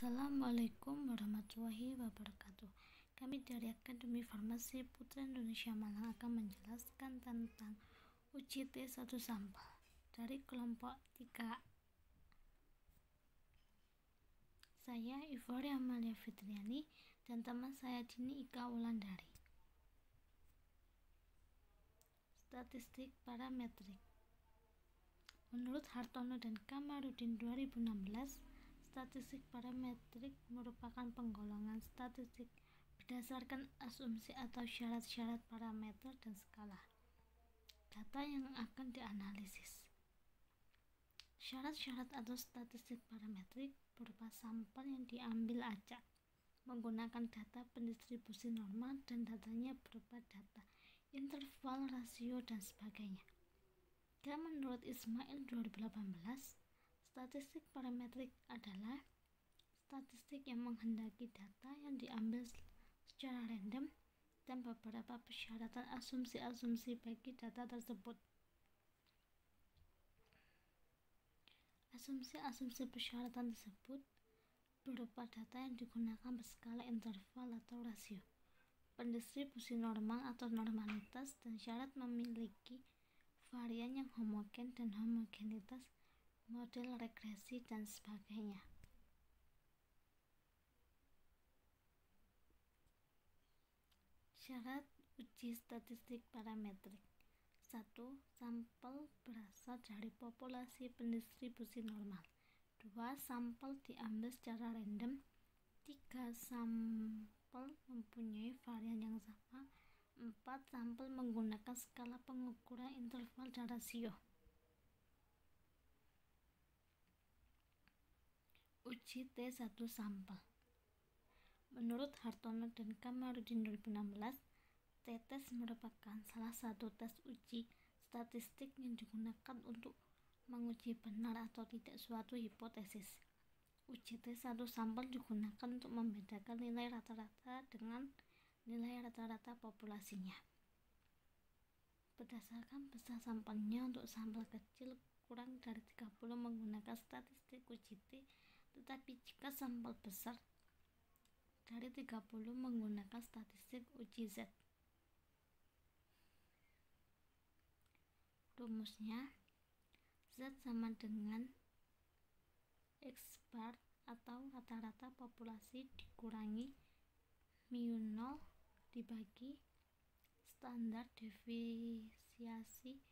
Assalamualaikum warahmatullahi wabarakatuh. Kami dari Akademi Farmasi Putra Indonesia Malang akan menjelaskan tentang uji T1 sampel dari kelompok 3. Saya Ivory Amalia Fitriani dan teman saya Dini Ika Wulandari. Statistik parametrik. Menurut Hartono dan Kamarudin 2016, statistik parametrik merupakan penggolongan statistik berdasarkan asumsi atau syarat-syarat parameter dan skala data yang akan dianalisis. Syarat-syarat atau statistik parametrik berupa sampel yang diambil acak menggunakan data pendistribusi normal dan datanya berupa data interval, rasio, dan sebagainya. Dan menurut Ismail 2018, statistik parametrik adalah statistik yang menghendaki data yang diambil secara random dan beberapa persyaratan asumsi-asumsi bagi data tersebut. Asumsi-asumsi persyaratan tersebut berupa data yang digunakan berskala interval atau rasio, pendistribusi normal atau normalitas, dan syarat memiliki varian yang homogen dan homogenitas, model regresi, dan sebagainya. Syarat uji statistik parametrik. 1. Sampel berasal dari populasi pendistribusi normal. 2. Sampel diambil secara random. 3. Sampel mempunyai varian yang sama. 4. Sampel menggunakan skala pengukuran interval dan rasio. Uji T1 sampel. Menurut Hartono dan Kamarudin 2016, t-test merupakan salah satu tes uji statistik yang digunakan untuk menguji benar atau tidak suatu hipotesis. Uji T1 sampel digunakan untuk membedakan nilai rata-rata dengan nilai rata-rata populasinya. Berdasarkan besar sampelnya, untuk sampel kecil kurang dari 30 menggunakan statistik uji T, tetapi jika sampel besar dari 30 menggunakan statistik uji Z. Rumusnya, Z sama dengan X bar atau rata-rata populasi dikurangi mu0 dibagi standar deviasi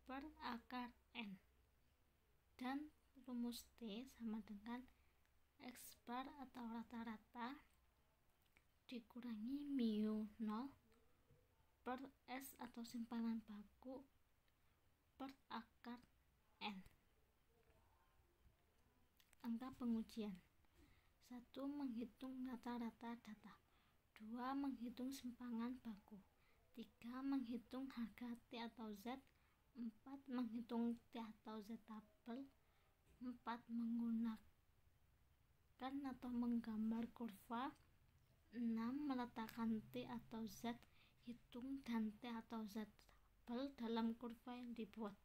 per akar N, dan rumus T sama dengan X bar atau rata-rata dikurangi mu0 per S atau simpanan baku per akar N. Angka pengujian. 1. Menghitung rata-rata data. 2. Menghitung simpangan baku. 3. Menghitung harga T atau Z. 4. Menghitung T atau Z tabel. 4. Menggunakan atau menggambar kurva. 6. Meletakkan T atau Z hitung dan T atau Z tabel dalam kurva yang dibuat.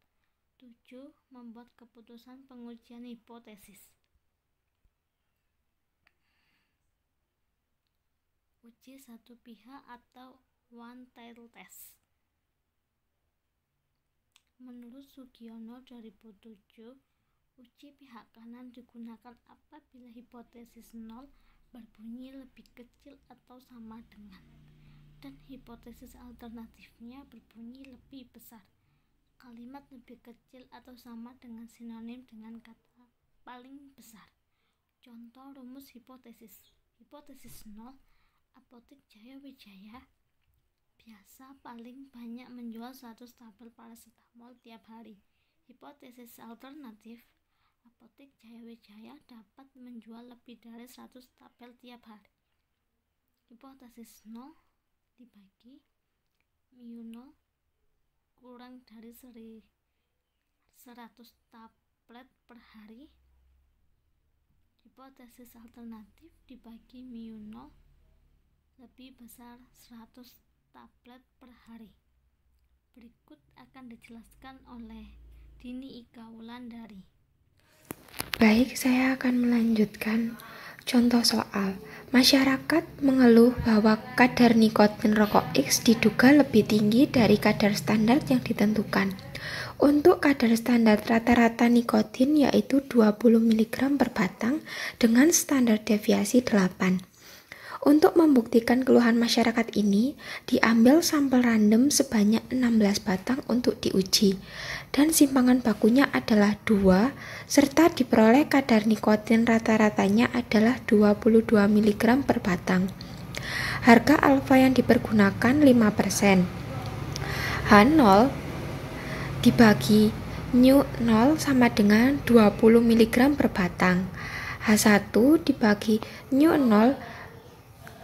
7. Membuat keputusan pengujian hipotesis. Uji satu pihak atau one tail test. Menurut Sugiono 2007, uji pihak kanan digunakan apabila hipotesis 0 berbunyi lebih kecil atau sama dengan, dan hipotesis alternatifnya berbunyi lebih besar. Kalimat lebih kecil atau sama dengan sinonim dengan kata paling besar. Contoh rumus hipotesis. Hipotesis 0, Apotek Jaya Wijaya biasa paling banyak menjual 100 tabel paracetamol tiap hari. Hipotesis alternatif, Apotek Jaya Wijaya dapat menjual lebih dari 100 tabel tiap hari. Hipotesis 0 dibagi mu0 kurang dari 100 tablet per hari. Hipotesis alternatif dibagi mu0 lebih besar 100 tablet per hari. Berikut akan dijelaskan oleh Dini Ika Wulandari. Baik, saya akan melanjutkan Contoh soal, masyarakat mengeluh bahwa kadar nikotin rokok X diduga lebih tinggi dari kadar standar yang ditentukan. Untuk kadar standar rata-rata nikotin yaitu 20 mg per batang dengan standar deviasi 8. Untuk membuktikan keluhan masyarakat ini, diambil sampel random sebanyak 16 batang untuk diuji, dan simpangan bakunya adalah 2, serta diperoleh kadar nikotin rata-ratanya adalah 22 mg per batang. Harga alfa yang dipergunakan 5%. H0 dibagi nu0 sama dengan 20 mg per batang. H1 dibagi nu0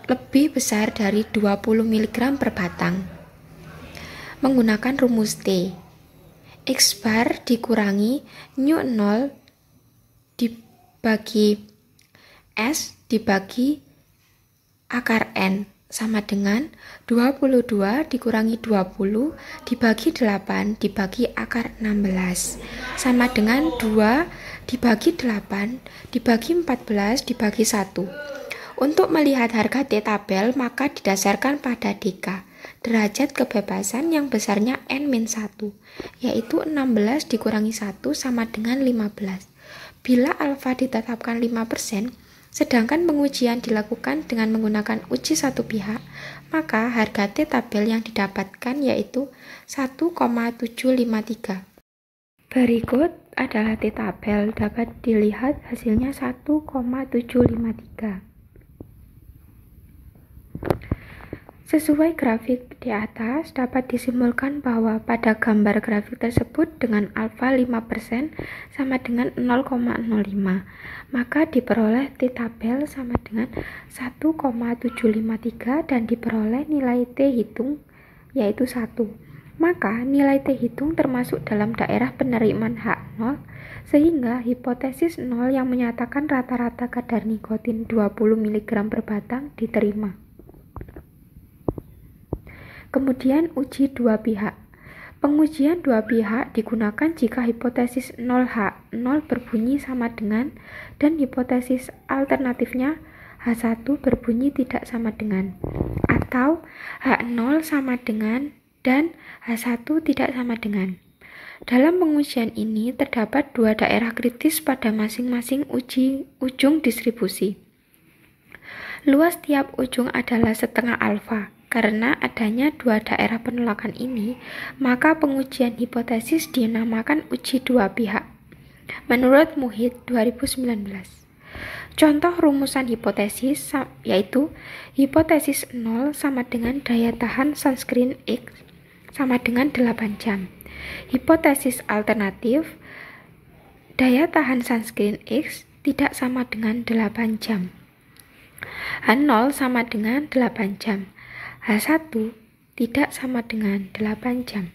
lebih besar dari 20 mg per batang. Menggunakan rumus T. X bar dikurangi nu0 dibagi S dibagi akar N sama dengan 22 dikurangi 20 dibagi 8 dibagi akar 16 sama dengan 2 dibagi 8 dibagi 14 dibagi 1. Untuk melihat harga T tabel, maka didasarkan pada DK, derajat kebebasan yang besarnya N-1, yaitu 16 dikurangi 1 sama dengan 15. Bila alfa ditetapkan 5%, sedangkan pengujian dilakukan dengan menggunakan uji satu pihak, maka harga T tabel yang didapatkan yaitu 1,753. Berikut adalah T tabel, dapat dilihat hasilnya 1,753. Sesuai grafik di atas, dapat disimpulkan bahwa pada gambar grafik tersebut dengan alfa 5% sama dengan 0,05, maka diperoleh T tabel sama dengan 1,753 dan diperoleh nilai T hitung yaitu 1. Maka nilai T hitung termasuk dalam daerah penerimaan H0, sehingga hipotesis 0 yang menyatakan rata-rata kadar nikotin 20 mg per batang diterima. Kemudian uji dua pihak. Pengujian dua pihak digunakan jika hipotesis 0H0 berbunyi sama dengan dan hipotesis alternatifnya H1 berbunyi tidak sama dengan, atau H0 sama dengan dan H1 tidak sama dengan. Dalam pengujian ini terdapat dua daerah kritis pada masing-masing ujung distribusi. Luas tiap ujung adalah setengah alfa. Karena adanya dua daerah penolakan ini, maka pengujian hipotesis dinamakan uji dua pihak. Menurut Muhid 2019. Contoh rumusan hipotesis yaitu hipotesis 0 sama dengan daya tahan sunscreen X sama dengan 8 jam. Hipotesis alternatif daya tahan sunscreen X tidak sama dengan 8 jam. H0 sama dengan 8 jam. H1 tidak sama dengan 8 jam.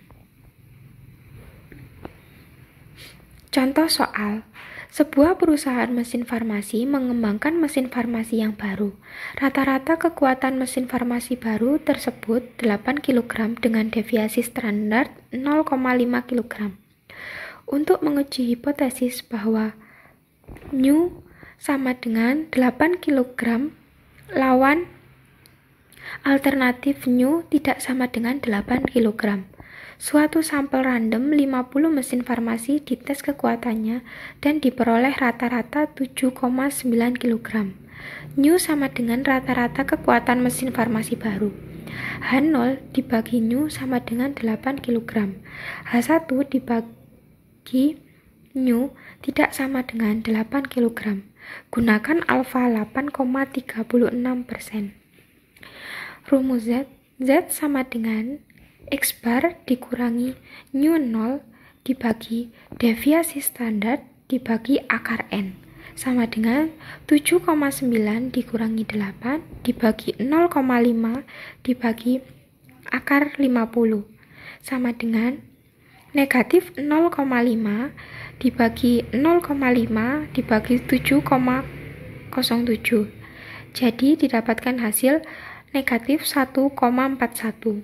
Contoh soal, sebuah perusahaan mesin farmasi mengembangkan mesin farmasi yang baru. Rata-rata kekuatan mesin farmasi baru tersebut 8 kg dengan deviasi standar 0,5 kg. Untuk menguji hipotesis bahwa nu sama dengan 8 kg lawan alternatif nu tidak sama dengan 8 kg. Suatu sampel random 50 mesin farmasi dites kekuatannya dan diperoleh rata-rata 7,9 kg. Nu sama dengan rata-rata kekuatan mesin farmasi baru. H0 dibagi nu sama dengan 8 kg. H1 dibagi nu tidak sama dengan 8 kg. Gunakan alfa 8,36%. Rumus Z sama dengan X bar dikurangi nu0 dibagi deviasi standar dibagi akar N sama dengan 7,9 dikurangi 8 dibagi 0,5 dibagi akar 50 sama dengan negatif 0,5 dibagi 0,5 dibagi 7,07. Jadi didapatkan hasil negatif 1,41.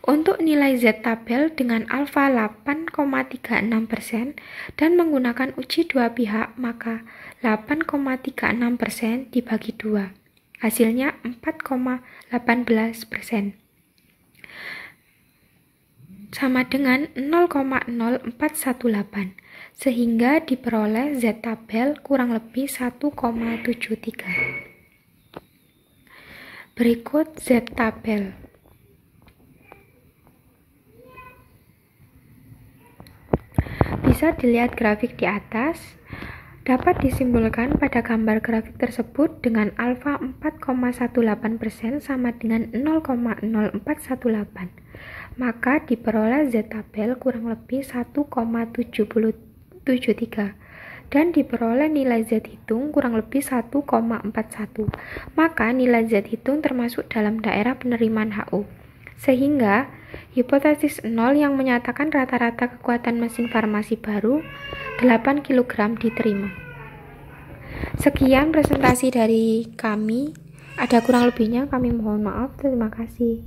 Untuk nilai Z tabel dengan alfa 8,36% dan menggunakan uji dua pihak, maka 8,36% dibagi 2. Hasilnya 4,18%. Sama dengan 0,0418. Sehingga diperoleh Z tabel kurang lebih 1,73. Berikut Z tabel. Bisa dilihat grafik di atas. Dapat disimpulkan pada gambar grafik tersebut dengan alfa 4,18% sama dengan 0,0418. Maka diperoleh Z tabel kurang lebih 1,73 dan diperoleh nilai Z hitung kurang lebih 1,41. Maka nilai Z hitung termasuk dalam daerah penerimaan HU. Sehingga hipotesis 0 yang menyatakan rata-rata kekuatan mesin farmasi baru 8 kg diterima. Sekian presentasi dari kami. Ada kurang lebihnya kami mohon maaf. Terima kasih.